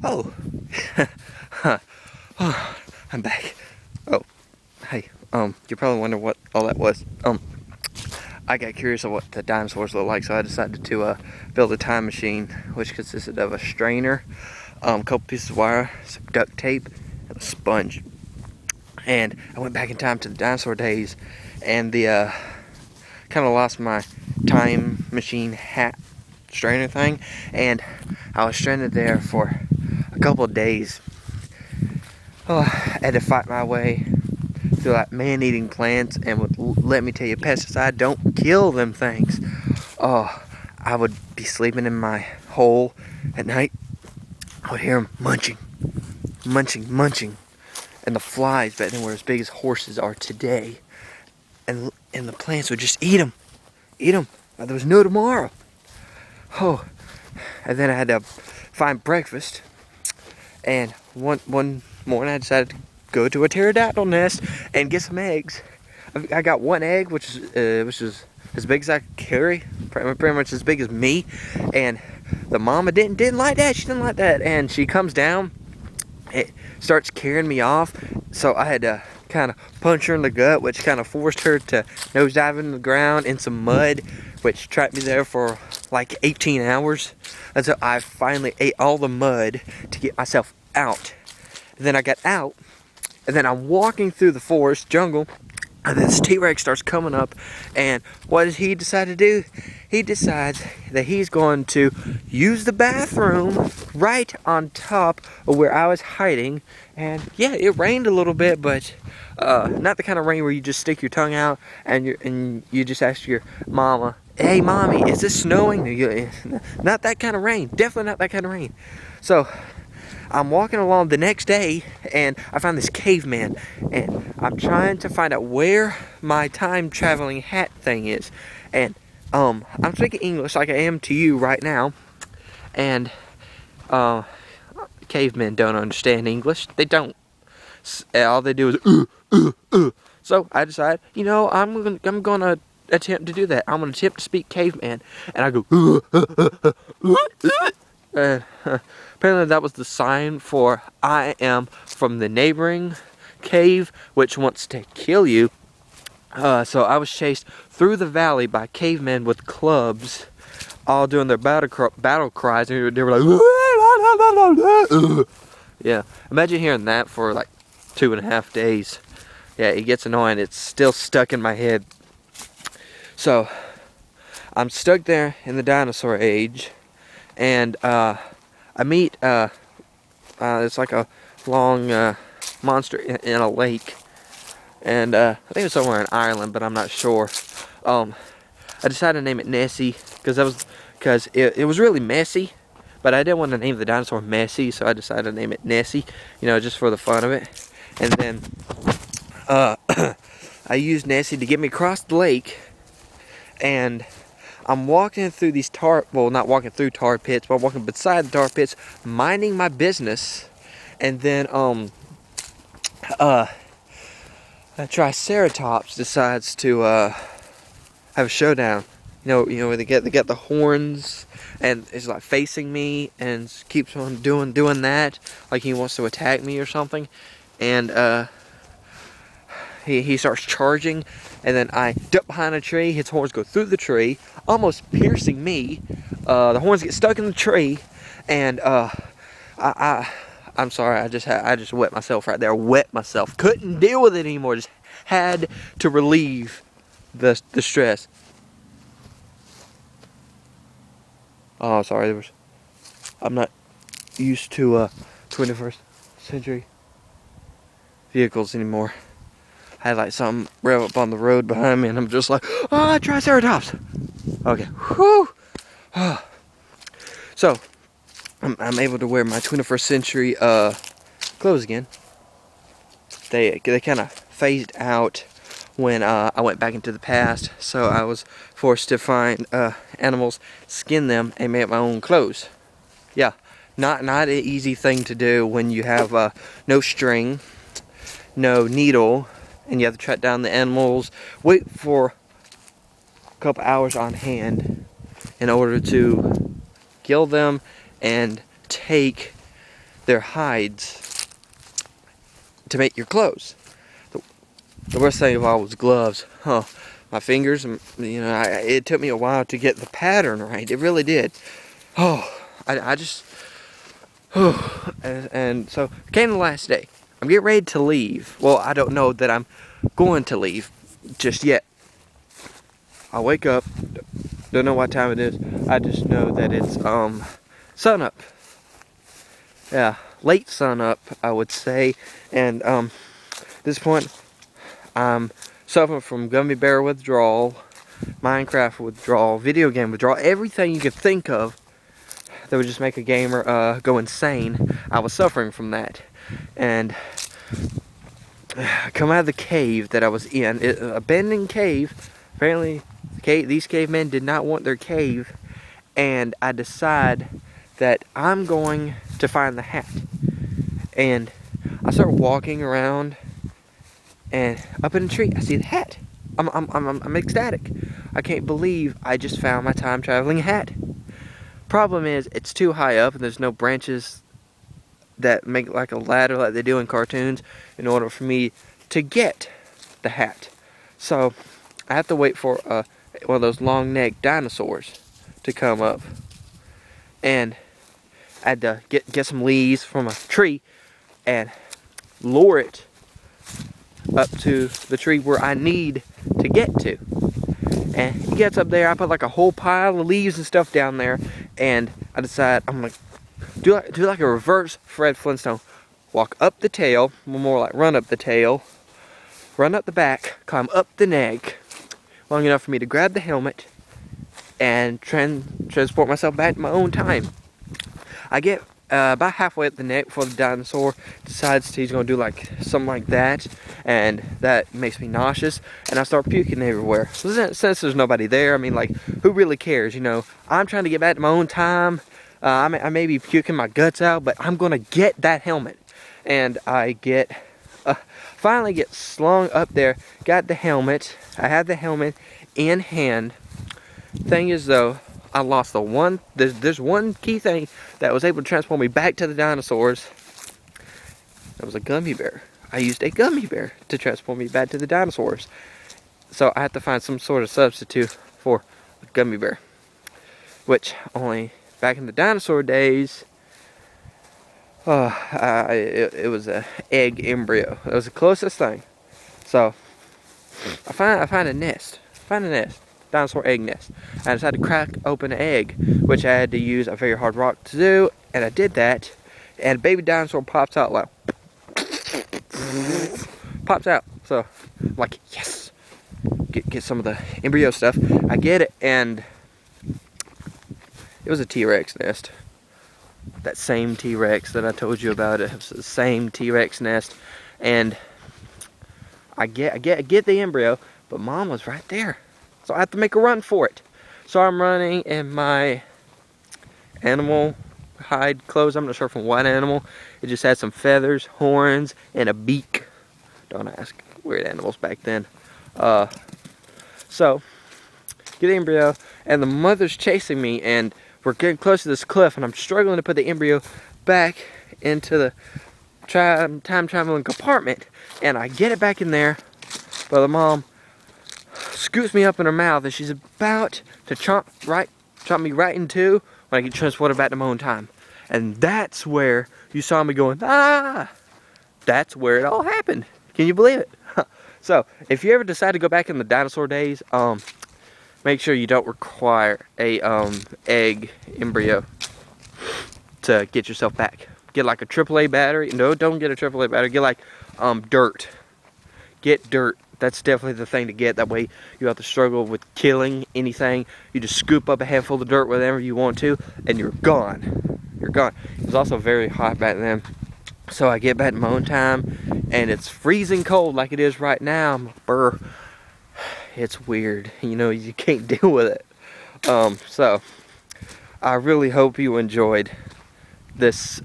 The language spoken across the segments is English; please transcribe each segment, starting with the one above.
Oh, oh, I'm back. Oh, hey, you're probably wondering what all that was. I got curious of what the dinosaurs look like, so I decided to build a time machine, which consisted of a strainer, a couple pieces of wire, some duct tape, and a sponge. And I went back in time to the dinosaur days, and the kind of lost my time machine hat strainer thing, and I was stranded there for a couple of days. Oh, I had to fight my way through like man-eating plants, and let me tell you, pesticide don't kill them things. Oh, I would be sleeping in my hole at night. I would hear them munching, and the flies back then were as big as horses are today, and the plants would just eat them. Like there was no tomorrow. Oh, and then I had to find breakfast, and one morning I decided to go to a pterodactyl nest and get some eggs. I got one egg, which was as big as I could carry, pretty much as big as me, and the mama didn't like that. She didn't like that, and she comes down, it starts carrying me off, so I had to kind of punch her in the gut, which kind of forced her to nosedive in the ground in some mud, which trapped me there for like 18 hours until I finally ate all the mud to get myself out. And then I got out, and then I'm walking through the forest jungle, and this T-Rex starts coming up, and what does he decide to do? He decides that he's going to use the bathroom right on top of where I was hiding. And yeah, it rained a little bit, but not the kind of rain where you just stick your tongue out and you just ask your mama, "Hey, mommy, is this snowing?" Not that kind of rain. Definitely not that kind of rain. So I'm walking along the next day, and I found this caveman, and I'm trying to find out where my time traveling hat thing is. And I'm speaking English like I am to you right now, and cavemen don't understand English. They don't. All they do is So I decided, you know, I'm gonna attempt to do that. I'm gonna attempt to speak caveman, and I go apparently that was the sign for I am from the neighboring cave, which wants to kill you. So I was chased through the valley by cavemen with clubs, all doing their battle cries, and they were like, yeah. Imagine hearing that for like 2.5 days. Yeah, it gets annoying. It's still stuck in my head. So I'm stuck there in the dinosaur age, and I meet it's like a long monster in a lake, and I think it's somewhere in Ireland, but I'm not sure. I decided to name it Nessie because it was really messy, but I didn't want to name the dinosaur Messy, so I decided to name it Nessie, you know, just for the fun of it. And then I used Nessie to get me across the lake, and I'm walking through these not walking through tar pits, but I'm walking beside the tar pits, minding my business, and then a Triceratops decides to have a showdown. You know where they get the horns, and it's like facing me and keeps on doing that, like he wants to attack me or something, and he starts charging, and then I duck behind a tree. His horns go through the tree, almost piercing me. The horns get stuck in the tree, and I'm sorry, I just wet myself right there. Wet myself. Couldn't deal with it anymore. Just had to relieve the stress. Oh, sorry. I'm not used to 21st century vehicles anymore. I had like something rev up on the road behind me, and I'm just like, "Ah, Triceratops." Okay. Whew. So I'm able to wear my 21st century clothes again. They kind of phased out when I went back into the past, so I was forced to find animals, skin them, and make my own clothes. Yeah, not an easy thing to do when you have no string, no needle, and you have to track down the animals, wait for a couple hours on hand in order to kill them and take their hides to make your clothes. The worst thing of all was gloves. Huh. My fingers, you know, it took me a while to get the pattern right. It really did. Oh, I just... and so, it came the last day. I'm getting ready to leave. Well, I don't know that I'm going to leave just yet. I wake up, don't know what time it is. I just know that it's sun up. Yeah, late sun up, I would say. And at this point, I'm suffering from gummy bear withdrawal, Minecraft withdrawal, video game withdrawal, everything you could think of that would just make a gamer go insane. I was suffering from that. And I come out of the cave that I was in, abandoned cave. Apparently, these cavemen did not want their cave, and I decide that I'm going to find the hat. And I start walking around, and up in a tree, I see the hat. I'm ecstatic. I can't believe I just found my time traveling hat. Problem is, it's too high up, and there's no branches that make like a ladder like they do in cartoons in order for me to get the hat. So I have to wait for one of those long-necked dinosaurs to come up, and I had to get some leaves from a tree and lure it up to the tree where I need to get to. And he gets up there. I put like a whole pile of leaves and stuff down there, and I decide I'm like do like a reverse Fred Flintstone. Walk up the tail, more like run up the tail, run up the back, climb up the neck, long enough for me to grab the helmet and transport myself back to my own time. I get about halfway up the neck before the dinosaur decides he's going to do like something like that, and that makes me nauseous, and I start puking everywhere. So since there's nobody there, I mean, like, who really cares, you know? I'm trying to get back to my own time. I may be puking my guts out, but I'm going to get that helmet. And I finally get slung up there, got the helmet. I had the helmet in hand. Thing is, though, I lost there's one key thing that was able to transport me back to the dinosaurs. That was a gummy bear. I used a gummy bear to transport me back to the dinosaurs. So I had to find some sort of substitute for a gummy bear. Which only back in the dinosaur days, it was an egg embryo. It was the closest thing. So I find a nest. Dinosaur egg nest. I decided to crack open an egg, which I had to use a very hard rock to do, and I did that, and a baby dinosaur pops out like pops out. So I'm like, yes, get some of the embryo stuff. I get it, and it was a T-Rex nest. That same T-Rex that I told you about. It was the same T-Rex nest, and I get the embryo, but Mom was right there. So I have to make a run for it. So I'm running in my animal hide clothes. I'm not sure from what animal. It just had some feathers, horns, and a beak. Don't ask. Weird animals back then. So, get the embryo, and the mother's chasing me, and we're getting close to this cliff, and I'm struggling to put the embryo back into the time traveling compartment, and I get it back in there, but the mom scoops me up in her mouth, and she's about to chomp me right in two when I get transported back to my own time. And that's where you saw me going, ah! That's where it all happened. Can you believe it? So, if you ever decide to go back in the dinosaur days, make sure you don't require a egg embryo to get yourself back. Get like a AAA battery. No, don't get a AAA battery. Get like dirt. Get dirt. That's definitely the thing to get. That way you don't have to struggle with killing anything. You just scoop up a handful of dirt whenever you want to, and you're gone. You're gone. It was also very hot back then. So I get back to my own time, and it's freezing cold like it is right now. Brr. It's weird. You know, you can't deal with it. So I really hope you enjoyed this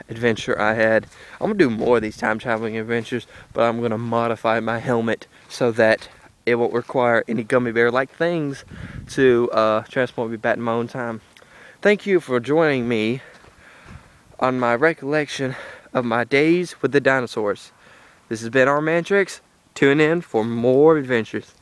adventure I had. I'm gonna do more of these time traveling adventures, but I'm gonna modify my helmet so that it won't require any gummy bear like things to transport me back in my own time. Thank you for joining me on my recollection of my days with the dinosaurs. This has been Armantryx. Tune in for more adventures.